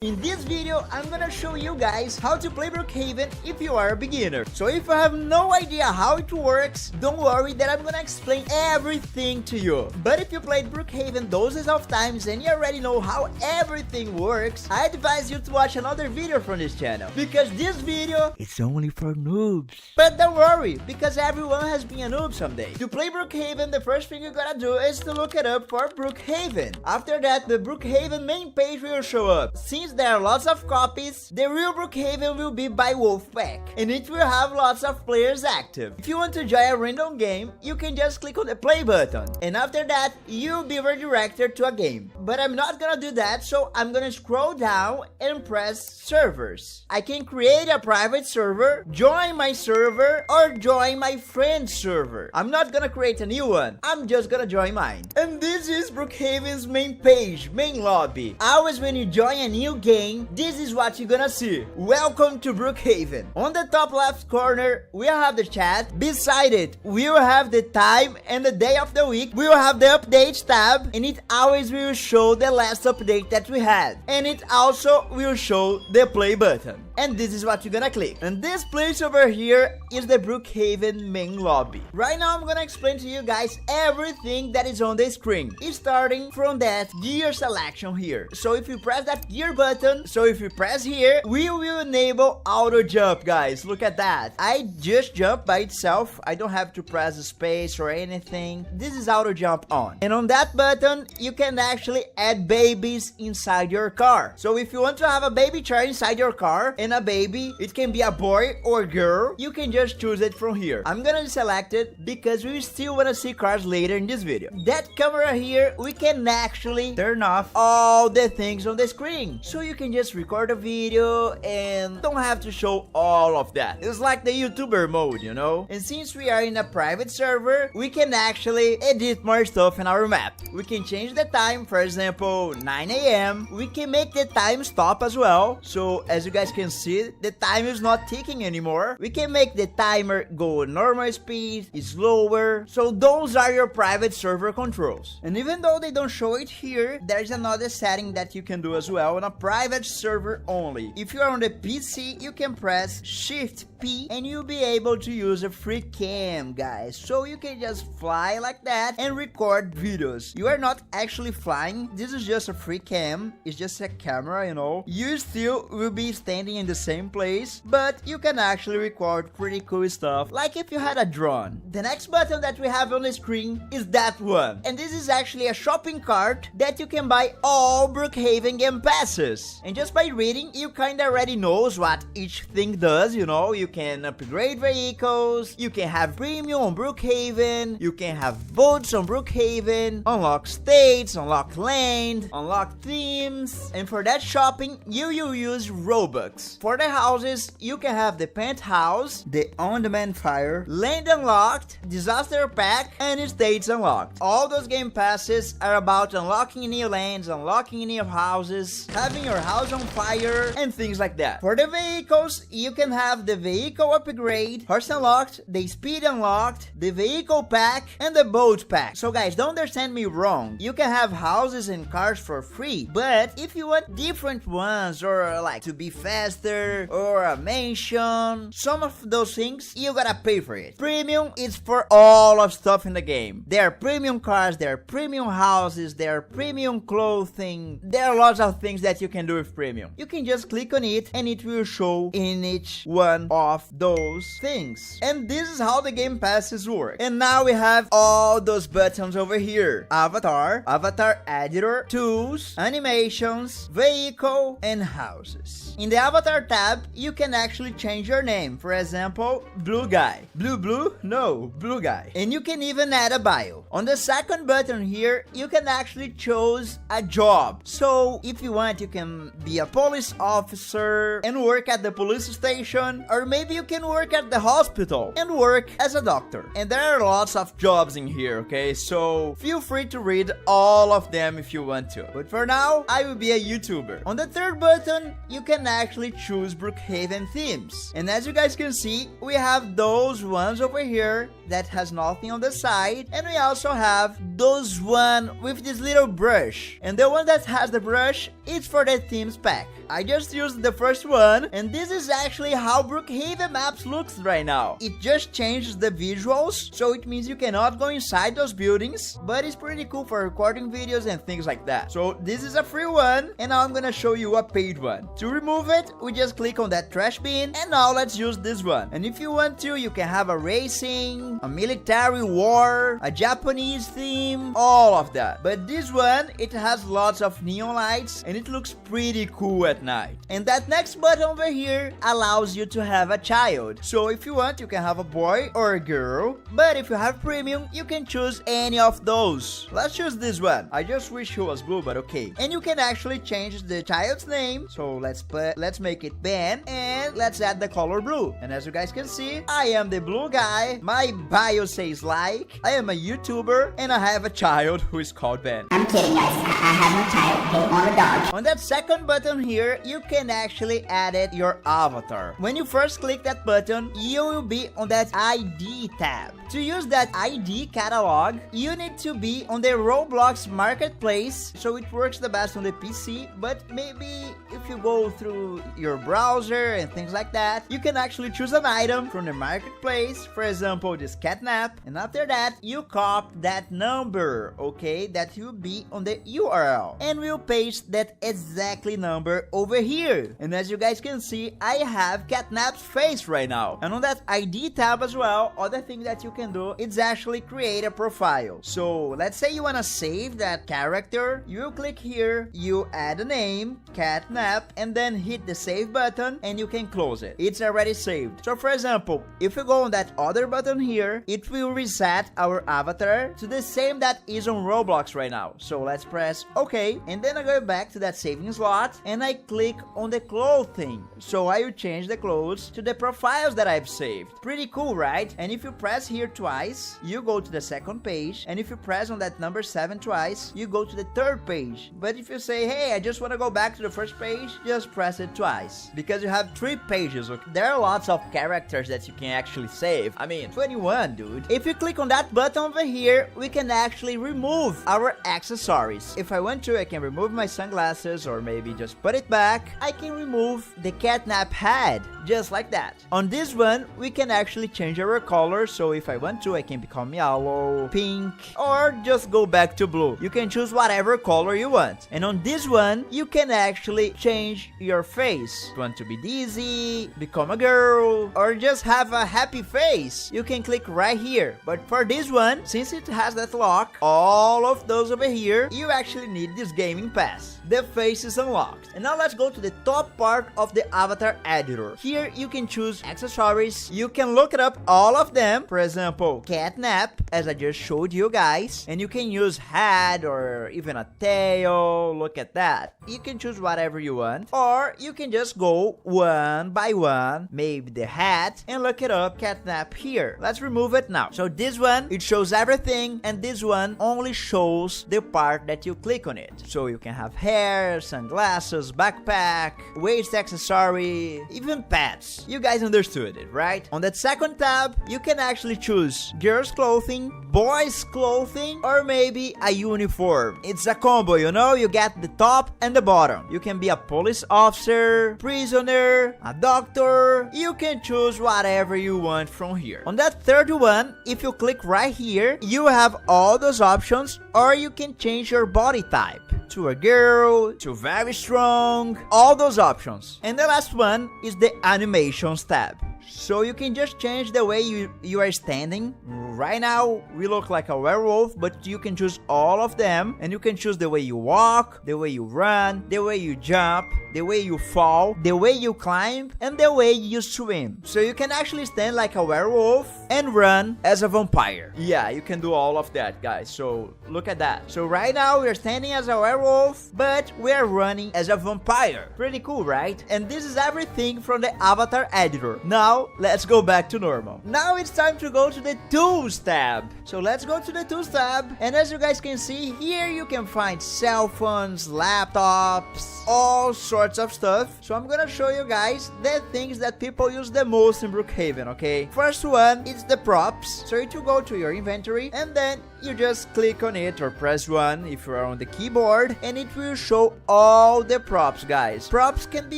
In this video, I'm gonna show you guys how to play Brookhaven if you are a beginner. So if you have no idea how it works, don't worry that I'm gonna explain everything to you. But if you played Brookhaven dozens of times and you already know how everything works, I advise you to watch another video from this channel, because this video is only for noobs. But don't worry, because everyone has been a noob someday. To play Brookhaven, the first thing you gotta do is to look it up for Brookhaven. After that, the Brookhaven main page will show up. Since there are lots of copies, the real Brookhaven will be by Wolfpack, and it will have lots of players active. If you want to join a random game, you can just click on the play button, and after that, you'll be redirected to a game. But I'm not gonna do that, so I'm gonna scroll down and press servers. I can create a private server, join my server, or join my friend's server. I'm not gonna create a new one, I'm just gonna join mine. And this is Brookhaven's main page, main lobby. Always when you join a new game, this is what you're gonna see. Welcome to Brookhaven. On the top left corner, we'll have the chat. Beside it, we'll have the time and the day of the week. We'll have the updates tab, and it always will show the last update that we had. And it also will show the play button. And this is what you're gonna click. And this place over here is the Brookhaven main lobby. Right now, I'm gonna explain to you guys everything that is on the screen, starting from that gear selection here. So if you press that gear button, so if you press here, we will enable auto jump, guys. Look at that. I just jump by itself. I don't have to press the space or anything. This is auto jump on. And on that button, you can actually add babies inside your car. So if you want to have a baby chair inside your car, and a baby, it can be a boy or girl, you can just choose it from here. I'm gonna select it because we still wanna see cars later in this video. That camera here, we can actually turn off all the things on the screen, so you can just record a video and don't have to show all of that. It's like the YouTuber mode, you know? And since we are in a private server, we can actually edit more stuff in our map. We can change the time, for example 9 a.m. We can make the time stop as well, so as you guys can see, the time is not ticking anymore. We can make the timer go normal speed, slower. So those are your private server controls. And even though they don't show it here, there's another setting that you can do as well on a private server only. If you are on the PC, you can press Shift P and you'll be able to use a free cam, guys. So you can just fly like that and record videos. You are not actually flying. This is just a free cam. It's just a camera, you know. You still will be standing in the same place, but you can actually record pretty cool stuff, like if you had a drone. The next button that we have on the screen is that one, and this is actually a shopping cart that you can buy all Brookhaven game passes. And just by reading, you kinda already knows what each thing does, you know. You can upgrade vehicles, you can have premium on Brookhaven, you can have boats on Brookhaven, unlock states, unlock land, unlock themes, and for that shopping, you will use Robux. For the houses, you can have the penthouse, the on-demand fire, land unlocked, disaster pack, and states unlocked. All those game passes are about unlocking new lands, unlocking new houses, having your house on fire, and things like that. For the vehicles, you can have the vehicle upgrade, horse unlocked, the speed unlocked, the vehicle pack, and the boat pack. So guys, don't understand me wrong. You can have houses and cars for free, but if you want different ones, or like to be faster, or a mansion, some of those things, you gotta pay for it. Premium is for all of stuff in the game. There are premium cars, there are premium houses, there are premium clothing. There are lots of things that you can do with premium. You can just click on it and it will show in each one of those things. And this is how the game passes work. And now we have all those buttons over here: avatar, avatar editor, tools, animations, vehicle, and houses. In the avatar tab, you can actually change your name. For example, blue guy. Blue? No, blue guy. And you can even add a bio. On the second button here, you can actually choose a job. So if you want, you can be a police officer and work at the police station, or maybe you can work at the hospital and work as a doctor. And there are lots of jobs in here, okay? So feel free to read all of them if you want to. But for now, I will be a YouTuber. On the third button, you can actually choose Brookhaven themes. And as you guys can see, we have those ones over here that has nothing on the side, and we also have those one with this little brush. And the one that has the brush is for the themes pack. I just used the first one, and this is actually how Brookhaven maps looks right now. It just changes the visuals, so it means you cannot go inside those buildings, but it's pretty cool for recording videos and things like that. So this is a free one, and now I'm gonna show you a paid one. To remove it, we just click on that trash bin, and now let's use this one. And if you want to, you can have a racing, a military war, a Japanese theme, all of that. But this one, it has lots of neon lights, and it looks pretty cool at night. And that next button over here allows you to have a child. So if you want, you can have a boy or a girl, but if you have premium, you can choose any of those. Let's choose this one. I just wish it was blue, but okay. And you can actually change the child's name. So let's make it Ben, and let's add the color blue. And as you guys can see, I am the blue guy. My bio says like, I am a YouTuber, and I have a child who is called Ben. I'm kidding, guys. I have no child. They want a dog. On that second button here, you can actually edit your avatar. When you first click that button, you will be on that ID tab. To use that ID catalog, you need to be on the Roblox Marketplace, so it works the best on the PC, but maybe if you go through your browser and things like that, you can actually choose an item from the marketplace, for example, this catnap, and after that, you copy that number, okay, that will be on the URL, and we'll paste that exactly number over here. And as you guys can see, I have catnap's face right now. And on that ID tab as well, other thing that you can do is actually create a profile. So let's say you want to save that character, you click here, you add a name, catnap, and then hit the save button, and you can close it. It's already saved. So for example, if you go on that other button here, it will reset our avatar to the same that is on Roblox right now. So let's press OK, and then I go back to that saving slot, and I click on the clothing. So I will change the clothes to the profiles that I've saved. Pretty cool, right? And if you press here twice, you go to the second page, and if you press on that number 7 twice, you go to the third page. But if you say, hey, I just want to go back to the first page, just press it twice, because you have 3 pages. Okay? There are lots of characters that you can actually save. I mean, 21, dude. If you click on that button over here, we can actually remove our accessories. If I want to, I can remove my sunglasses, or maybe just put it back. I can remove the catnap head, just like that. On this one, we can actually change our color. So if I want to, I can become yellow, pink, or just go back to blue. You can choose whatever color you want. And on this one, you can actually change your face. If you want to be dizzy, become a girl, or just have a happy face, you can click right here. But for this one, since it has that lock, all of those over here, you actually need this gaming pass. The face is unlocked. And now let's go to the top part of the avatar editor. Here you can choose accessories. You can look it up, all of them. For example, catnap, as I just showed you guys. And you can use head or even a tail. Look at that. You can choose whatever you want. Or you can just go one by one, maybe the hat, and look it up, catnap here. Let's remove it now. So this one, it shows everything, and this one only shows the part that you click on it. So you can have hair, sunglasses, backpack, waist accessory, even pets. You guys understood it, right? On that second tab, you can actually choose girls' clothing, boys' clothing, or maybe a uniform. It's a combo, you know? You get the top and the bottom. You can be a police officer, prisoner, a doctor. You can choose whatever you want from here. On that third one, if you click right here, you have all those options, or you can change your body type to a girl, to very strong, all those options. And the last one is the animations tab. So you can just change the way you are standing. Right now, we look like a werewolf, but you can choose all of them. And you can choose the way you walk, the way you run, the way you jump, the way you fall, the way you climb, and the way you swim. So you can actually stand like a werewolf and run as a vampire. Yeah, you can do all of that, guys. So look at that. So right now, we're standing as a werewolf werewolf, but we're running as a vampire. Pretty cool, right? And this is everything from the avatar editor. Now, let's go back to normal. Now it's time to go to the tools tab. So let's go to the tools tab. And as you guys can see, here you can find cell phones, laptops, all sorts of stuff. So I'm gonna show you guys the things that people use the most in Brookhaven, okay? First one is the props. So you go to your inventory and then you just click on it or press 1 if you are on the keyboard, and it will show all the props, guys. Props can be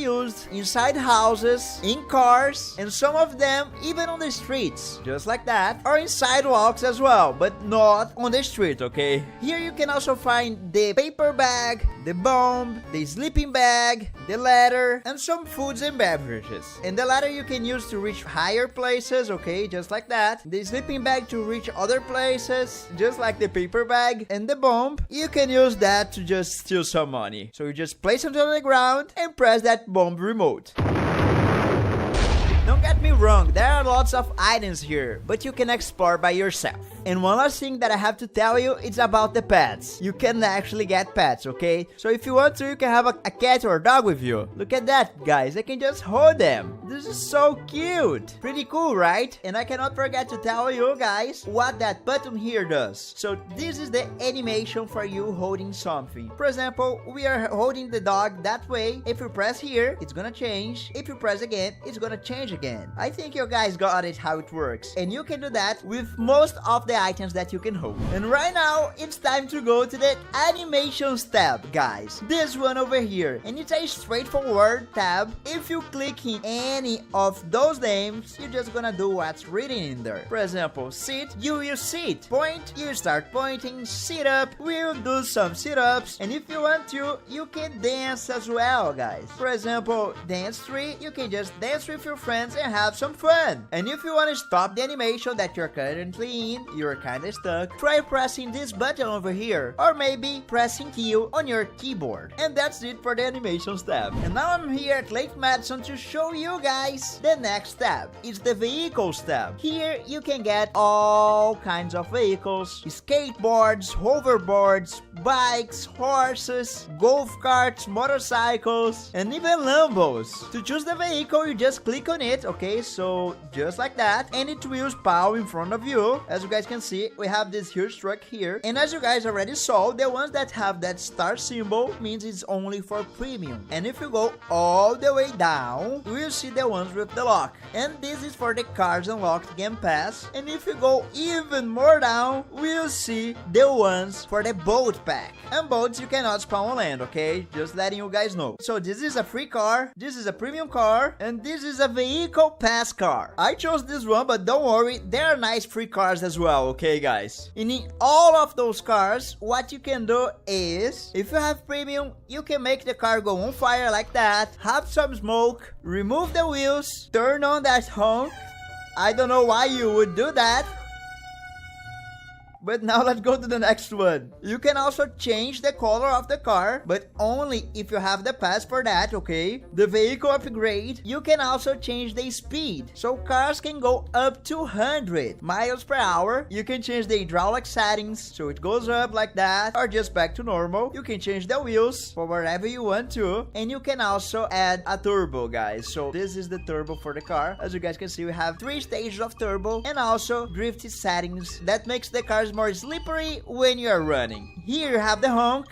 used inside houses, in cars, and some of them even on the streets, just like that, or in sidewalks as well, but not on the street, okay? Here you can also find the paper bag, the bomb, the sleeping bag, the ladder, and some foods and beverages. And the ladder you can use to reach higher places, okay, just like that. The sleeping bag to reach other places, just like the paper bag. And the bomb, you can use that to just steal some money. So you just place it on the ground and press that bomb remote. Don't get me wrong, there are lots of items here, but you can explore by yourself. And one last thing that I have to tell you is about the pets. You can actually get pets, okay? So if you want to, you can have a cat or a dog with you. Look at that, guys. I can just hold them. This is so cute. Pretty cool, right? And I cannot forget to tell you guys what that button here does. So this is the animation for you holding something. For example, we are holding the dog that way. If you press here, it's gonna change. If you press again, it's gonna change again. I think you guys got it how it works. And you can do that with most of the items that you can hold. And right now, it's time to go to the animations tab, guys. This one over here. And it's a straightforward tab. If you click in any of those names, you're just gonna do what's written in there. For example, sit, you will sit. Point, you start pointing. Sit up, we'll do some sit-ups. And if you want to, you can dance as well, guys. For example, dance 3, you can just dance with your friends and have some fun. And if you want to stop the animation that you're currently in, you're kind of stuck, try pressing this button over here, or maybe pressing Q on your keyboard. And that's it for the animations tab. And now I'm here at Lake Madison to show you guys the next tab. It's the vehicles tab. Here you can get all kinds of vehicles, skateboards, hoverboards, bikes, horses, golf carts, motorcycles, and even Lambos. To choose the vehicle, you just click on it, okay? So just like that, and it will spawn in front of you. As you guys can see, we have this huge truck here, and as you guys already saw, the ones that have that star symbol means it's only for premium. And if you go all the way down, you will see the ones with the lock, and this is for the cars unlocked game pass. And if you go even more down, we'll see the ones for the boat pack. And boats you cannot spawn on land, okay? Just letting you guys know. So this is a free car, this is a premium car, and this is a vehicle pass car. I chose this one, but don't worry, there are nice free cars as well, okay guys? And in all of those cars, what you can do is, if you have premium, you can make the car go on fire like that, have some smoke, remove the wheels, turn on that honk. I don't know why you would do that. But now let's go to the next one. You can also change the color of the car, but only if you have the pass for that, okay? The vehicle upgrade, you can also change the speed. So cars can go up to 100 miles per hour. You can change the hydraulic settings, so it goes up like that, or just back to normal. You can change the wheels for wherever you want to. And you can also add a turbo, guys. So this is the turbo for the car. As you guys can see, we have 3 stages of turbo and also drift settings that makes the cars more slippery when you are running. Here you have the honk,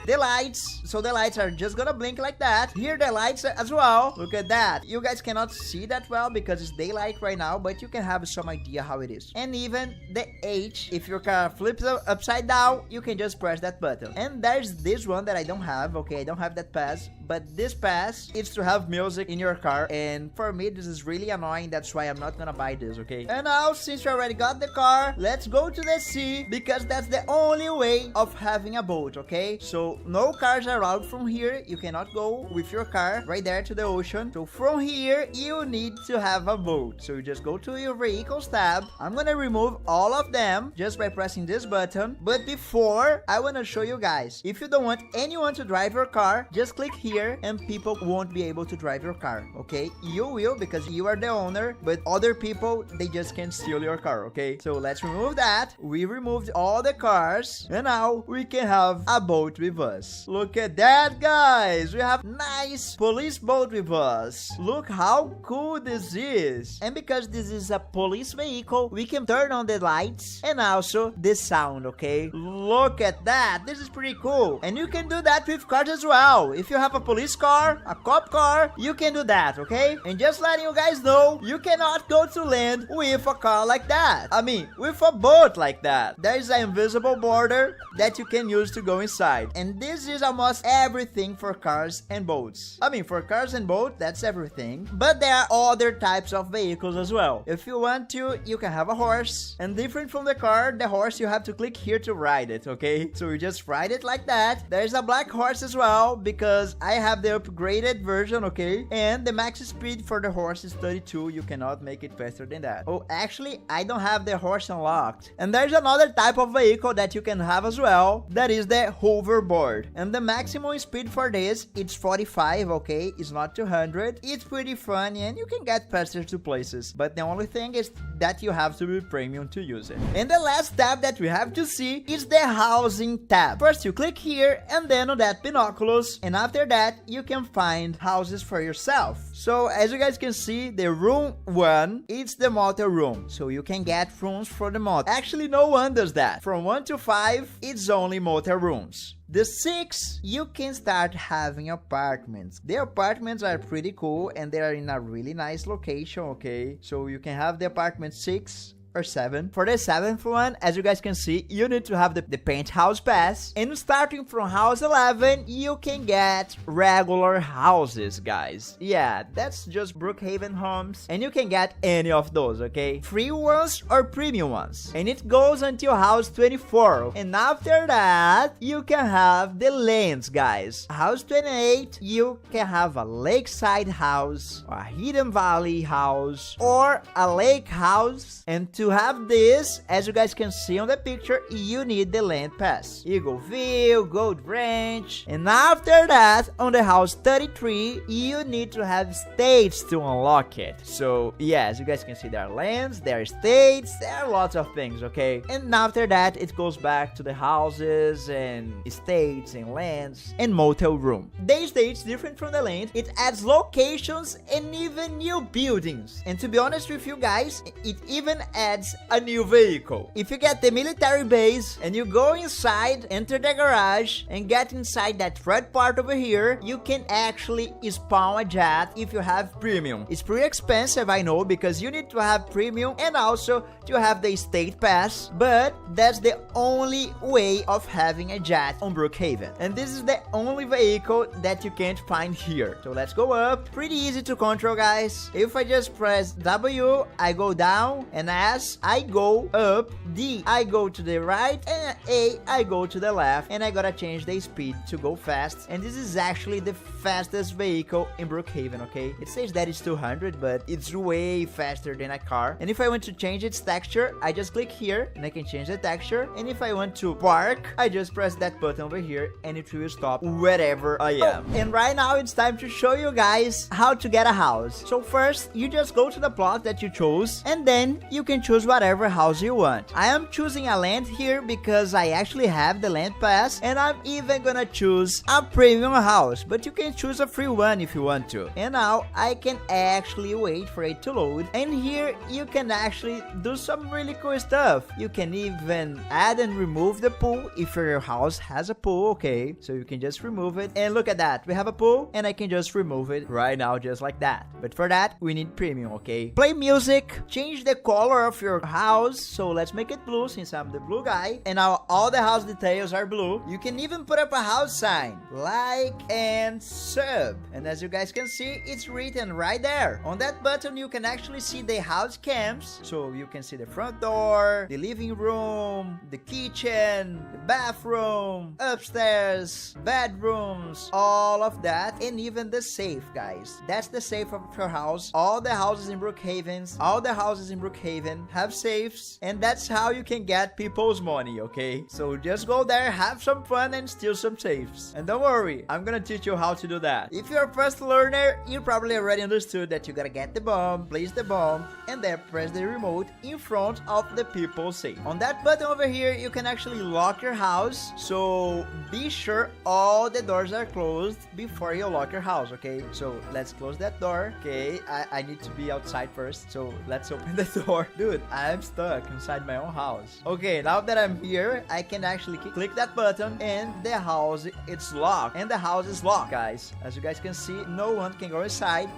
the lights, so the lights are just gonna blink like that. Here the lights as well. Look at that. You guys cannot see that well because it's daylight right now, but you can have some idea how it is. And even the H, if your car flips upside down, you can just press that button. And there's this one that I don't have, okay? I don't have that pass, but this pass is to have music in your car, and for me this is really annoying. That's why I'm not gonna buy this, okay? And now, since you already got the car, let's go to the sea, because that's the only way of having a boat, okay? So no cars are allowed from here. You cannot go with your car right there to the ocean. So from here, you need to have a boat. So you just go to your vehicles tab. I'm gonna remove all of them just by pressing this button. But before, I wanna show you guys, if you don't want anyone to drive your car, just click here here and people won't be able to drive your car, okay? You will because you are the owner, but other people, they just can't steal your car, okay? So let's remove that. We removed all the cars and now we can have a boat with us. Look at that, guys. We have nice police boat with us. Look how cool this is. And because this is a police vehicle, we can turn on the lights and also the sound, okay? Look at that. This is pretty cool. And you can do that with cars as well. If you have a police car, a cop car, you can do that, okay? And just letting you guys know, you cannot go to land with a car like that. I mean, with a boat like that. There is an invisible border that you can use to go inside. And this is almost everything for cars and boats. I mean, for cars and boats, that's everything. But there are other types of vehicles as well. If you want to, you can have a horse. And different from the car, the horse, you have to click here to ride it, okay? So you just ride it like that. There's a black horse as well because I have the upgraded version, okay? And the max speed for the horse is 32. You cannot make it faster than that. Oh, actually, I don't have the horse unlocked. And there's another type of vehicle that you can have as well. That is the hoverboard. And the maximum speed for this, it's 45, okay? It's not 200. It's pretty fun and you can get faster to places. But the only thing is that you have to be premium to use it. And the last tab that we have to see is the housing tab. First, you click here and then on that binoculars. And after that, you can find houses for yourself. So as you guys can see, the room 1, it's the motel room. So you can get rooms for the motel. Actually, no one does that. From 1 to 5, it's only motel rooms. The 6, you can start having apartments. The apartments are pretty cool and they are in a really nice location, okay? So you can have the apartment 6 or 7. For the 7th one, as you guys can see, you need to have the penthouse pass. And starting from house 11, you can get regular houses, guys. Yeah, that's just Brookhaven homes. And you can get any of those, okay? Free ones or premium ones. And it goes until house 24. And after that, you can have the lands, guys. House 28, you can have a lakeside house, a hidden valley house, or a lake house. And to have this, as you guys can see on the picture, you need the land pass. Eagle View, Gold Ranch, and after that, on the house 33, you need to have states to unlock it. So yeah, as you guys can see, there are lands, there are states, there are lots of things, okay? And after that, it goes back to the houses and states and lands and motel room. The states, different from the land, it adds locations and even new buildings. And to be honest with you guys, it even adds a new vehicle. If you get the military base and you go inside, enter the garage and get inside that red part over here, you can actually spawn a jet if you have premium. It's pretty expensive, I know, because you need to have premium and also to have the state pass, but that's the only way of having a jet on Brookhaven. And this is the only vehicle that you can't find here. So let's go up. Pretty easy to control, guys. If I just press W, I go down, and S, I go up, D, I go to the right, and A, I go to the left, and I gotta change the speed to go fast. And this is actually the fastest vehicle in Brookhaven, okay? It says that it's 200, but it's way faster than a car. And if I want to change its texture, I just click here, and I can change the texture. And if I want to park, I just press that button over here, and it will stop wherever I am. Oh, and right now, it's time to show you guys how to get a house. So first, you just go to the plot that you chose, and then you can choose whatever house you want. I am choosing a land here because I actually have the land pass, and I'm even gonna choose a premium house, but you can choose a free one if you want to. And now I can actually wait for it to load, and here you can actually do some really cool stuff. You can even add and remove the pool if your house has a pool, okay? So you can just remove it, and look at that, we have a pool, and I can just remove it right now just like that. But for that, we need premium, okay? Play music, change the color of your house, so let's make it blue since I'm the blue guy, and now all the house details are blue. You can even put up a house sign, like and sub, and as you guys can see, it's written right there. On that button you can actually see the house cams, so you can see the front door, the living room, the kitchen, the bathroom, upstairs, bedrooms, all of that, and even the safe, guys. That's the safe of your house. All the houses in Brookhaven have safes, and that's how you can get people's money, okay? So just go there, have some fun, and steal some safes. And don't worry, I'm gonna teach you how to do that. If you're a first learner, you probably already understood that you gotta get the bomb, place the bomb, and then press the remote in front of the people's safe. On that button over here, you can actually lock your house, so be sure all the doors are closed before you lock your house, okay? So let's close that door. Okay, I need to be outside first, so let's open the door. Dude, I'm stuck inside my own house. Okay, now that I'm here, I can actually click that button, and the house, it's locked, and the house is locked, guys. As you guys can see, no one can go inside,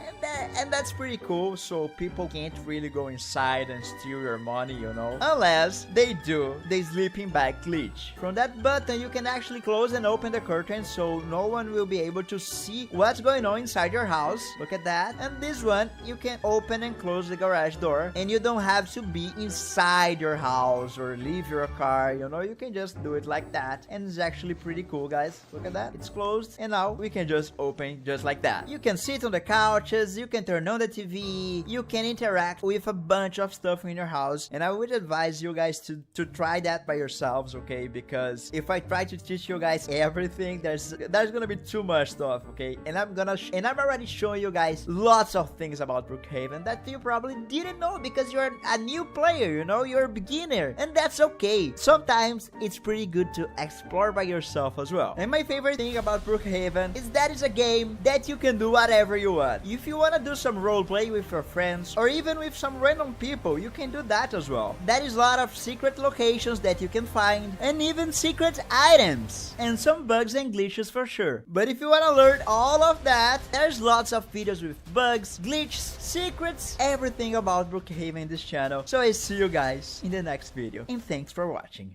and that's pretty cool, so people can't really go inside and steal your money, you know, unless they do the sleeping bag glitch. From that button, you can actually close and open the curtain, so no one will be able to see what's going on inside your house. Look at that. And this one, you can open and close the garage door, and you don't have to be inside your house or leave your car, you know, you can just do it like that, and it's actually pretty cool, guys. Look at that, it's closed, and now we can just open just like that. You can sit on the couches, you can turn on the TV, you can interact with a bunch of stuff in your house, and I would advise you guys to try that by yourselves, okay? Because if I try to teach you guys everything, there's gonna be too much stuff, okay? And I'm already showing you guys lots of things about Brookhaven that you probably didn't know because you're a new player, you know, you're a beginner, and that's okay. Sometimes it's pretty good to explore by yourself as well. And my favorite thing about Brookhaven is that it's a game that you can do whatever you want. If you want to do some roleplay with your friends or even with some random people, you can do that as well. There is a lot of secret locations that you can find, and even secret items, and some bugs and glitches for sure. But if you want to learn all of that, there's lots of videos with bugs, glitches, secrets, everything about Brookhaven in this channel. So I see you guys in the next video, and thanks for watching.